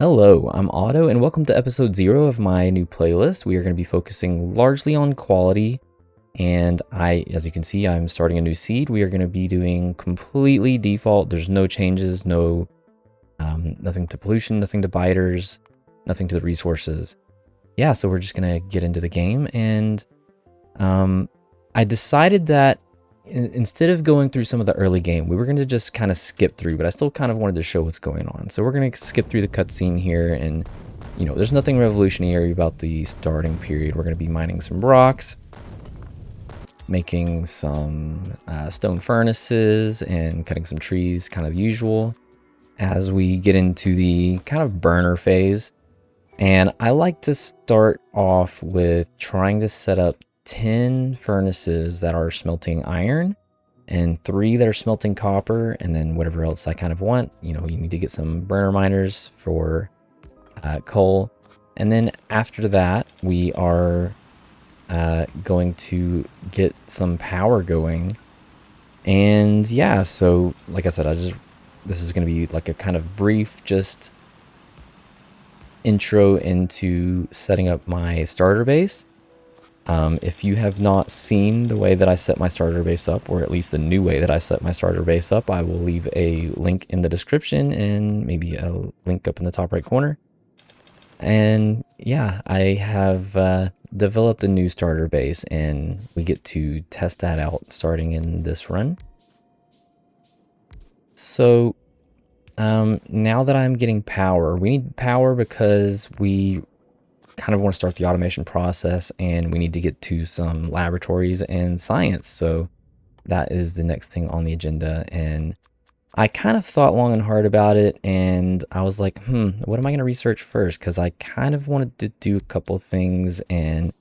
Hello, I'm Otto, and welcome to episode 0 of my new playlist. We are going to be focusing largely on quality, and as you can see, I'm starting a new seed. We are going to be doing completely default. There's no changes, nothing to pollution, nothing to biters, nothing to the resources. Yeah, so we're just going to get into the game, and I decided that instead of going through some of the early game, we were going to just kind of skip through, but I still kind of wanted to show what's going on. So we're going to skip through the cutscene here, and there's nothing revolutionary about the starting period. We're going to be mining some rocks, making some stone furnaces, and cutting some trees, kind of the usual, as we get into the kind of burner phase. And I like to start off with trying to set up 10 furnaces that are smelting iron and 3 that are smelting copper, and then whatever else I kind of want. You need to get some burner miners for coal. And then after that, we are going to get some power going. And yeah, so like I said, this is going to be like a kind of brief just intro into setting up my starter base. If you have not seen the way that I set my starter base up, or at least the new way that I set my starter base up, I will leave a link in the description and maybe a link up in the top right corner. And yeah, I have developed a new starter base, and we get to test that out starting in this run. So now that I'm getting power, we need power because we kind of want to start the automation process, and we need to get to some laboratories and science. So that is the next thing on the agenda. And I kind of thought long and hard about it, and I was like, what am I going to research first? Because I kind of wanted to do a couple things, and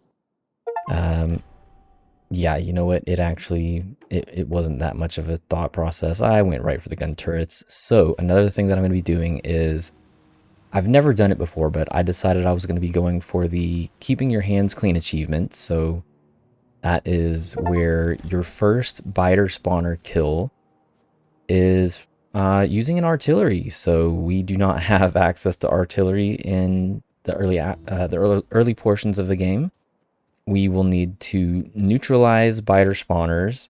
yeah, you know what? It wasn't that much of a thought process. I went right for the gun turrets. So another thing that I'm going to be doing is, I've never done it before, but I decided I was going to be going for the keeping your hands clean achievement. So that is where your first biter spawner kill is using an artillery. So we do not have access to artillery in the early portions of the game. We will need to neutralize biter spawners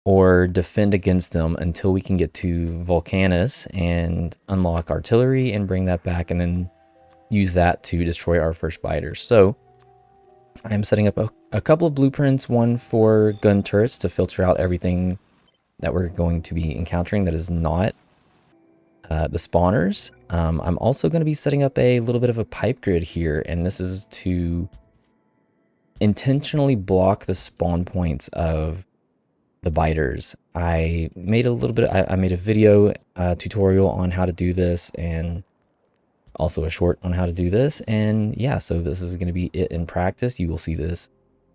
or defend against them until we can get to Volcanus and unlock artillery and bring that back, and then use that to destroy our first biters. So I'm setting up a couple of blueprints, one for gun turrets to filter out everything that we're going to be encountering that is not the spawners. I'm also going to be setting up a little bit of a pipe grid here, and this is to intentionally block the spawn points of the biters. I made a video tutorial on how to do this, and also a short on how to do this. And yeah, so this is going to be it in practice. You will see this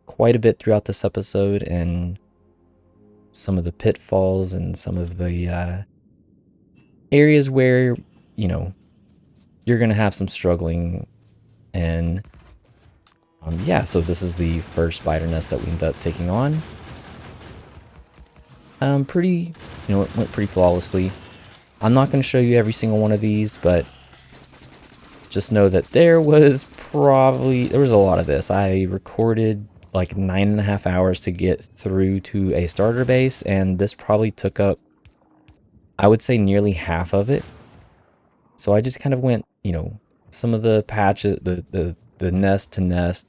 quite a bit throughout this episode, and some of the pitfalls and some of the areas where you're going to have some struggling. And yeah, so this is the first biter nest that we end up taking on. It went pretty flawlessly. I'm not going to show you every single one of these, but just know that there was a lot of this. I recorded like 9.5 hours to get through to a starter base, and this probably took up, I would say, nearly half of it. So I just kind of went, some of the patches, the nest to nest,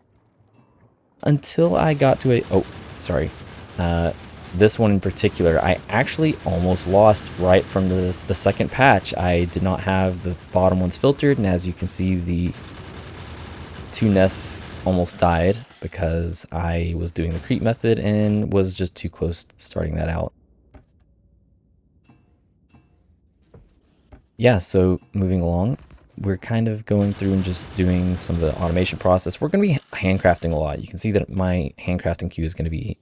until I got to this one in particular, I actually almost lost right from the second patch. I did not have the bottom ones filtered, and as you can see, the 2 nests almost died because I was doing the creep method and was just too close to starting that out. Yeah, so moving along, we're kind of going through and just doing some of the automation process. We're going to be handcrafting a lot. You can see that my handcrafting queue is going to be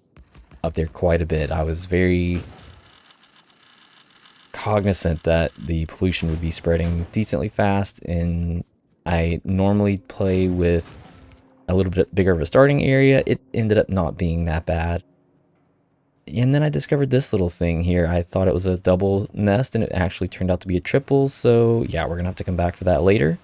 up there quite a bit. I was very cognizant that the pollution would be spreading decently fast, and I normally play with a little bit bigger of a starting area. It ended up not being that bad. And then I discovered this little thing here. I thought it was a double nest, and it actually turned out to be a triple. So yeah, we're gonna have to come back for that later.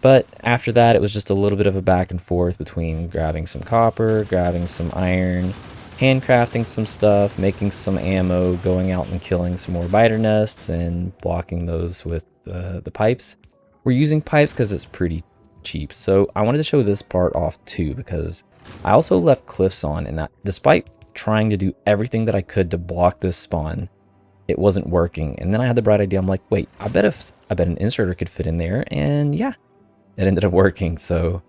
But after that, it was just a little bit of a back and forth between grabbing some copper, grabbing some iron, handcrafting some stuff, making some ammo, going out and killing some more biter nests, and blocking those with the pipes. We're using pipes because it's pretty cheap. So I wanted to show this part off too, because I also left cliffs on, and despite trying to do everything that I could to block this spawn, it wasn't working. And then I had the bright idea. I'm like, wait, I bet an inserter could fit in there. And yeah, it ended up working. So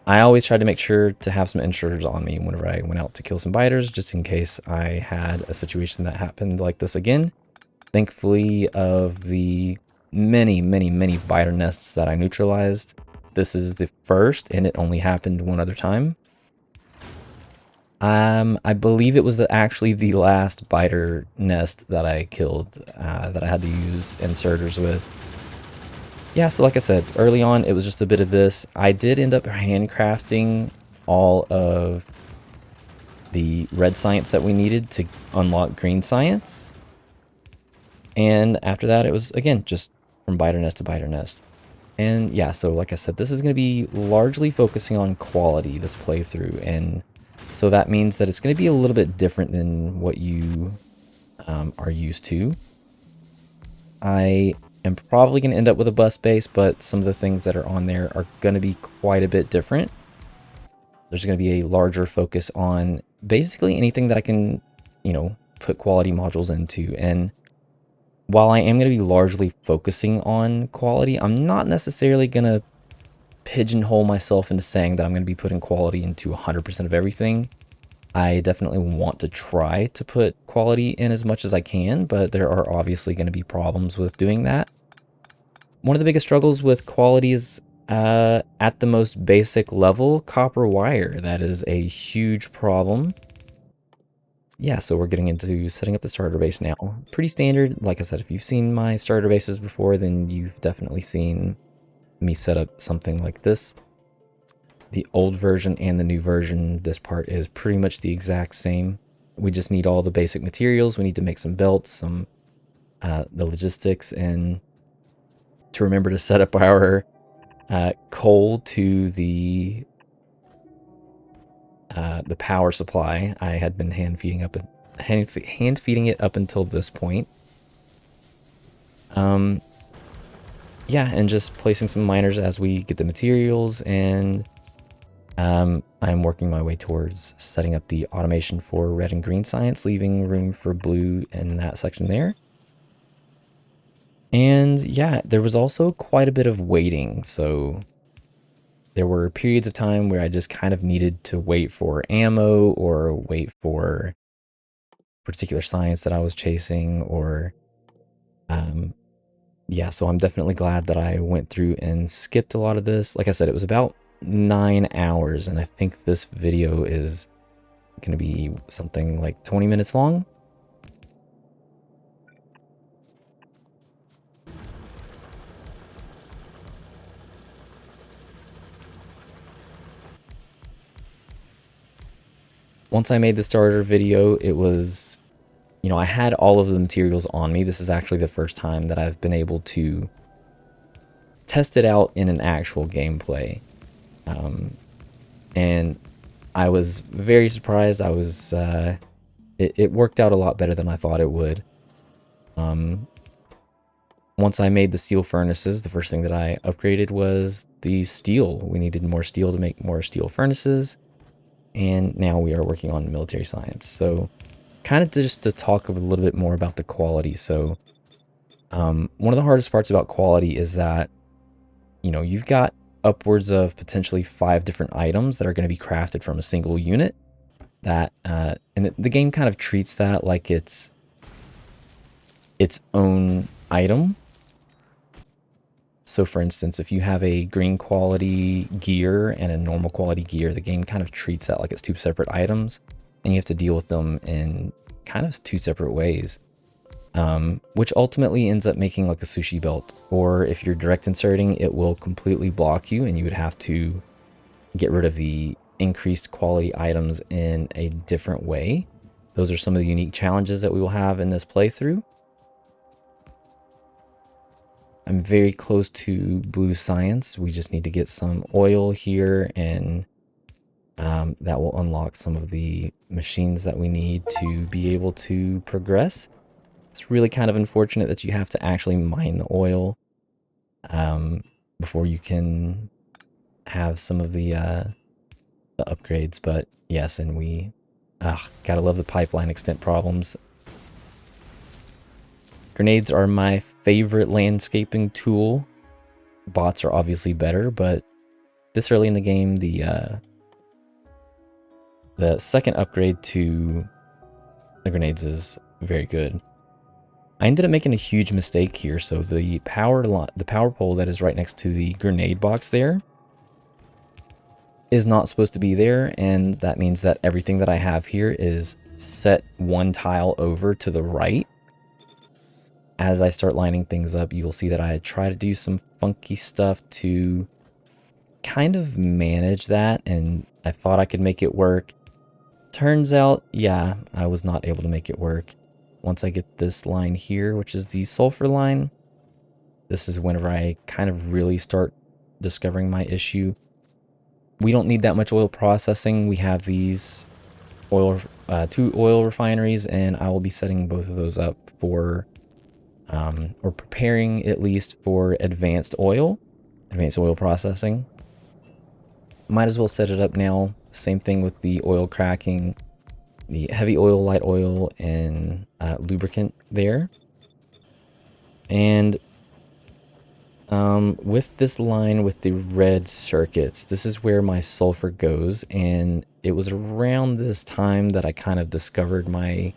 I always tried to make sure to have some inserters on me whenever I went out to kill some biters, just in case I had a situation that happened like this again. Thankfully, of the many, many, many biter nests that I neutralized, this is the first, and it only happened one other time. I believe it was actually the last biter nest that I killed, that I had to use inserters with. Yeah, so like I said, early on, it was just a bit of this. I did end up handcrafting all of the red science that we needed to unlock green science. And after that, it was, again, just from biter nest to biter nest. And yeah, so like I said, this is going to be largely focusing on quality, this playthrough. And so that means that it's going to be a little bit different than what you are used to. I am probably going to end up with a bus base, but some of the things that are on there are going to be quite a bit different. There's going to be a larger focus on basically anything that I can, put quality modules into. And while I am going to be largely focusing on quality, I'm not necessarily going to pigeonhole myself into saying that I'm going to be putting quality into 100% of everything. I definitely want to try to put quality in as much as I can, but there are obviously going to be problems with doing that. One of the biggest struggles with quality is at the most basic level, copper wire. That is a huge problem. Yeah, so we're getting into setting up the starter base now. Pretty standard. Like I said, if you've seen my starter bases before, then you've definitely seen me set up something like this. The old version and the new version, this part is pretty much the exact same. We just need all the basic materials. We need to make some belts, some the logistics, and to remember to set up our coal to the power supply. I had been hand feeding it up until this point. Yeah, and just placing some miners as we get the materials, and I'm working my way towards setting up the automation for red and green science, leaving room for blue in that section there. And yeah, there was also quite a bit of waiting, so there were periods of time where I just kind of needed to wait for ammo or wait for particular science that I was chasing, or yeah, so I'm definitely glad that I went through and skipped a lot of this. Like I said, it was about 9 hours, and I think this video is going to be something like 20 minutes long. Once I made the starter video, it was, I had all of the materials on me. This is actually the first time that I've been able to test it out in an actual gameplay. And I was very surprised. It worked out a lot better than I thought it would. Once I made the steel furnaces, the first thing that I upgraded was the steel. We needed more steel to make more steel furnaces. And now we are working on military science. So kind of just to talk a little bit more about the quality. So one of the hardest parts about quality is that, you've got upwards of potentially 5 different items that are going to be crafted from a single unit. That and the game kind of treats that like it's its own item. So for instance, if you have a green quality gear and a normal quality gear, the game kind of treats that like it's 2 separate items, and you have to deal with them in kind of 2 separate ways, which ultimately ends up making like a sushi belt. Or if you're direct inserting, it will completely block you, and you would have to get rid of the increased quality items in a different way. Those are some of the unique challenges that we will have in this playthrough. I'm very close to blue science. We just need to get some oil here, and that will unlock some of the machines that we need to be able to progress. It's really kind of unfortunate that you have to actually mine the oil before you can have some of the upgrades, but yes, and we gotta love the pipeline extent problems. Grenades are my favorite landscaping tool. Bots are obviously better, but this early in the game, the second upgrade to the grenades is very good. I ended up making a huge mistake here. So the power pole that is right next to the grenade box there is not supposed to be there, and that means that everything that I have here is set one tile over to the right. As I start lining things up, you will see that I try to do some funky stuff to kind of manage that, and I thought I could make it work. Turns out, yeah, I was not able to make it work. Once I get this line here, which is the sulfur line, this is whenever I kind of really start discovering my issue. We don't need that much oil processing. We have these two oil refineries, and I will be setting both of those up for, or preparing at least for advanced oil processing. Might as well set it up now. Same thing with the oil cracking, the heavy oil, light oil, and lubricant there. And with this line with the red circuits, this is where my sulfur goes, and it was around this time that I kind of discovered my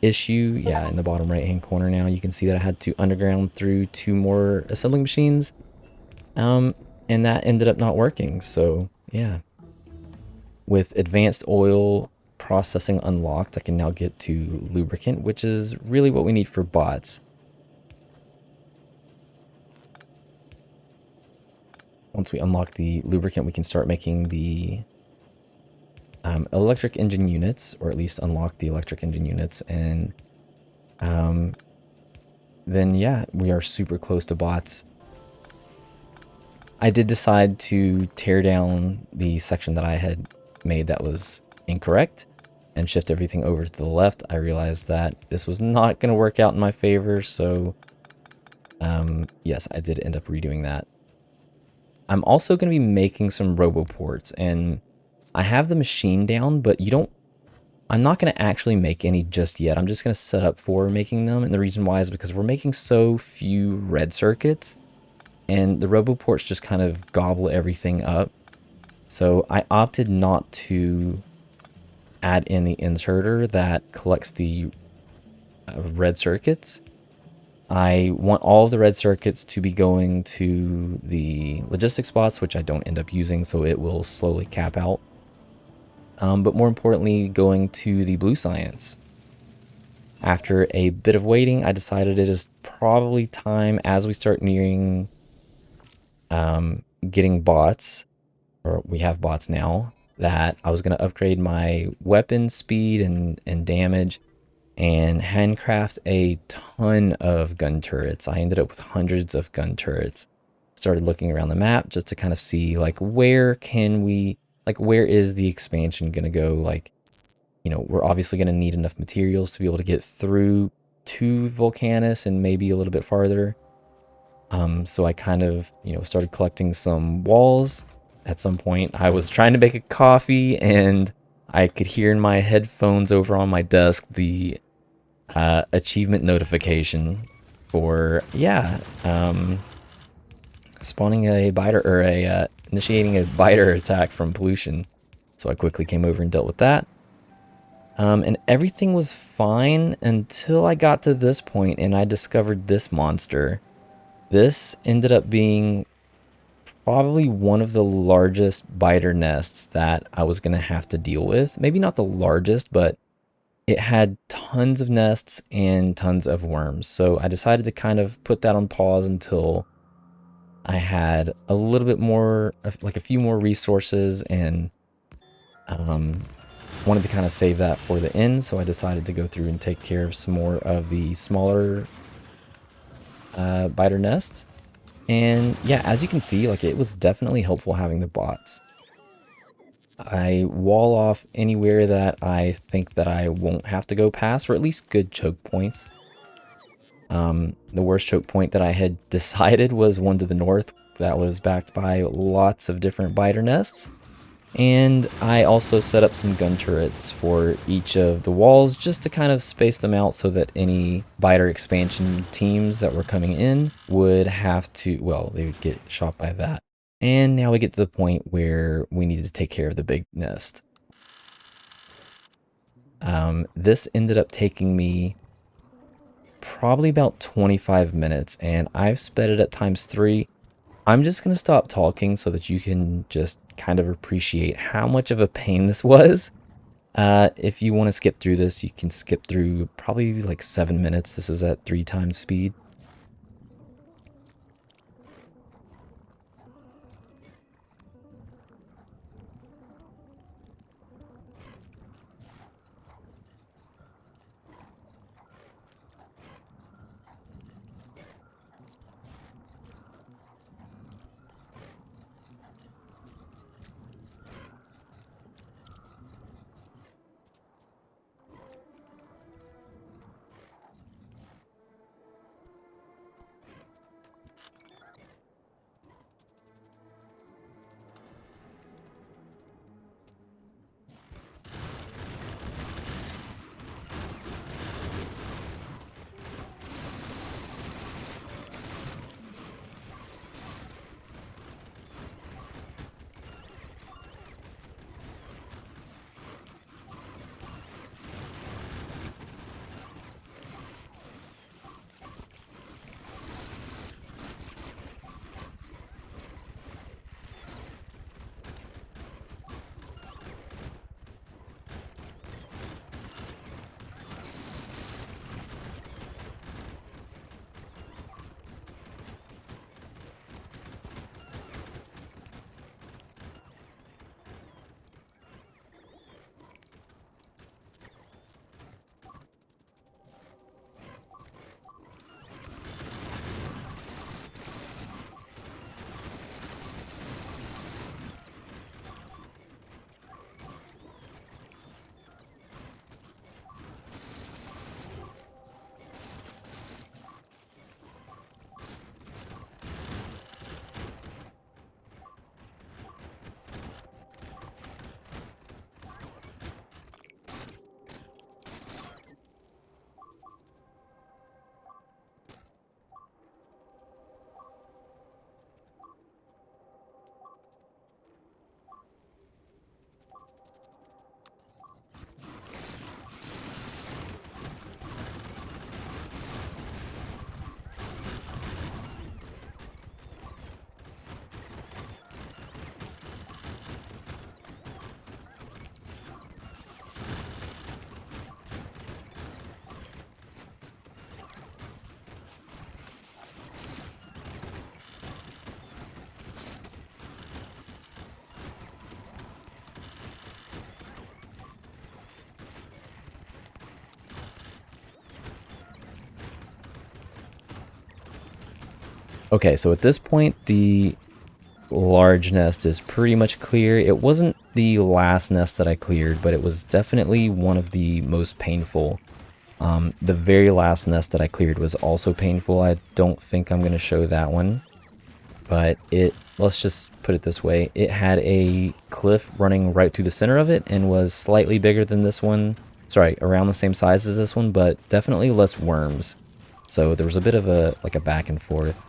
issue. Yeah, in the bottom right hand corner now, you can see that I had to underground through 2 more assembling machines, and that ended up not working. So yeah, with advanced oil processing unlocked, I can now get to lubricant, which is really what we need for bots. Once we unlock the lubricant, we can start making the electric engine units, or at least unlock the electric engine units, and then yeah, we are super close to bots. I did decide to tear down the section that I had made that was incorrect and shift everything over to the left. I realized that this was not going to work out in my favor, so yes, I did end up redoing that. I'm also going to be making some roboports, and I have the machine down, but I'm not going to actually make any just yet. I'm just going to set up for making them, and the reason why is because we're making so few red circuits, and the roboports just kind of gobble everything up. So I opted not to add in the inserter that collects the red circuits. I want all of the red circuits to be going to the logistic spots, which I don't end up using, so it will slowly cap out. But more importantly, going to the blue science. After a bit of waiting, I decided it is probably time, as we start nearing getting bots, or we have bots now, that I was going to upgrade my weapon speed and damage, and handcraft a ton of gun turrets. I ended up with hundreds of gun turrets. Started looking around the map just to kind of see, like, where is the expansion going to go? Like, you know, we're obviously going to need enough materials to be able to get through to Volcanus and maybe a little bit farther. So I kind of, you know, started collecting some walls. At some point, I was trying to make a coffee, and I could hear in my headphones over on my desk the achievement notification for, spawning a biter, or initiating a biter attack from pollution. So I quickly came over and dealt with that. And everything was fine until I got to this point and I discovered this monster. This ended up being probably one of the largest biter nests that I was going to have to deal with. Maybe not the largest, but it had tons of nests and tons of worms. So I decided to kind of put that on pause until I had a little bit more, like a few more resources, and wanted to kind of save that for the end. So I decided to go through and take care of some more of the smaller biter nests. And yeah, as you can see, like it was definitely helpful having the bots. I wall off anywhere that I think that I won't have to go past, or at least good choke points. The worst choke point that I had decided was one to the north that was backed by lots of different biter nests. And I also set up some gun turrets for each of the walls just to kind of space them out so that any biter expansion teams that were coming in would have to, well, they would get shot by that. And now we get to the point where we need to take care of the big nest. This ended up taking me probably about 25 minutes, and I've sped it up times 3. I'm just going to stop talking so that you can just kind of appreciate how much of a pain this was. If you want to skip through this, you can skip through probably like 7 minutes. This is at 3 times speed. Okay, so at this point, the large nest is pretty much clear. It wasn't the last nest that I cleared, but it was definitely one of the most painful. The very last nest that I cleared was also painful. I don't think I'm going to show that one, but let's just put it this way. It had a cliff running right through the center of it and was slightly bigger than this one. Sorry, around the same size as this one, but definitely less worms. So there was a bit of a back and forth.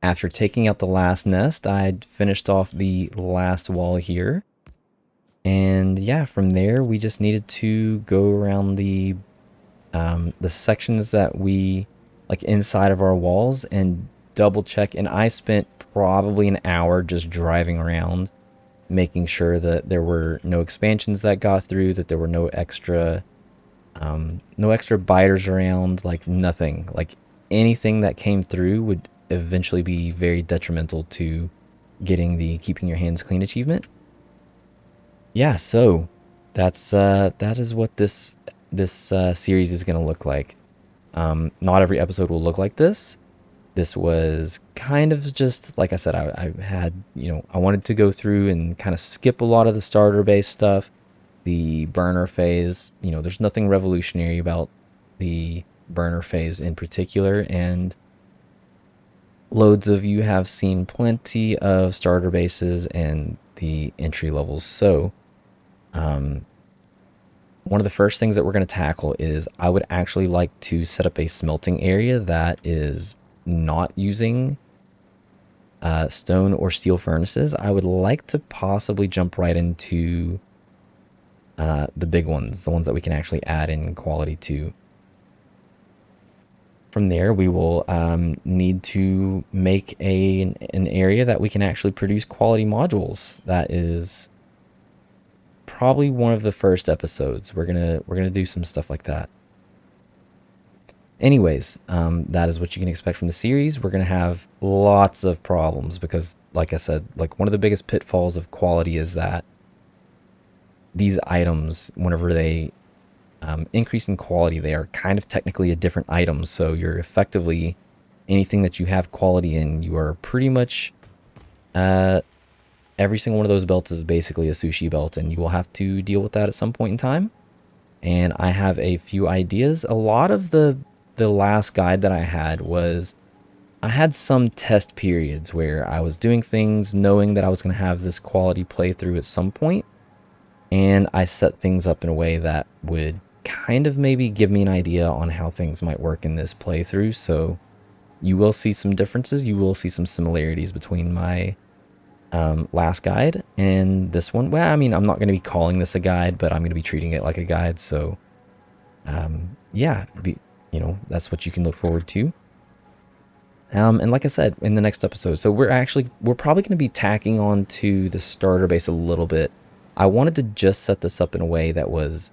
After taking out the last nest, I finished off the last wall here. And yeah, from there, we just needed to go around the sections that we like inside of our walls and double check. And I spent probably an hour just driving around, making sure that there were no expansions that got through, that there were no extra biters around, like nothing. Like anything that came through would eventually be very detrimental to getting the keeping your hands clean achievement. Yeah, so that is what this series is going to look like. Not every episode will look like this. This was kind of just like I said. I had I wanted to go through and kind of skip a lot of the starter base stuff, the burner phase. There's nothing revolutionary about the burner phase in particular, and loads of you have seen plenty of starter bases and the entry levels. So one of the first things that we're going to tackle is I would actually like to set up a smelting area that is not using stone or steel furnaces. I would like to possibly jump right into the big ones, the ones that we can actually add in quality to. From there, we will need to make an area that we can actually produce quality modules. That is probably one of the first episodes. We're gonna do some stuff like that. Anyways, that is what you can expect from the series. We're gonna have lots of problems because, like I said, like one of the biggest pitfalls of quality is that these items, whenever they increase in quality, they are kind of technically a different item. So you're effectively anything that you have quality in, you are pretty much every single one of those belts is basically a sushi belt, and you will have to deal with that at some point in time. And I have a few ideas. A lot of the last guide that I had was I had some test periods where I was doing things knowing that I was going to have this quality playthrough at some point, and I set things up in a way that would kind of maybe give me an idea on how things might work in this playthrough. So you will see some differences. You will see some similarities between my last guide and this one. Well, I mean, I'm not going to be calling this a guide, but I'm going to be treating it like a guide. So yeah, that's what you can look forward to. And like I said, in the next episode, so we're probably going to be tacking on to the starter base a little bit. I wanted to just set this up in a way that was,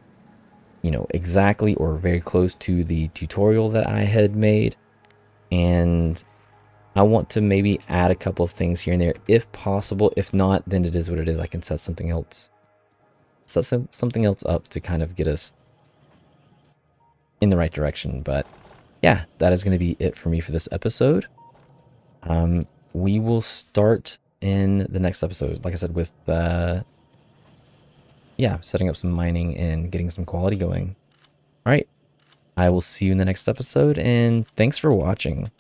exactly or very close to the tutorial that I had made. And I want to maybe add a couple of things here and there if possible. If not, then it is what it is. I can set something else up to kind of get us in the right direction. But yeah, that is going to be it for me for this episode. We will start in the next episode, like I said, with setting up some mining and getting some quality going. All right, I will see you in the next episode, and thanks for watching.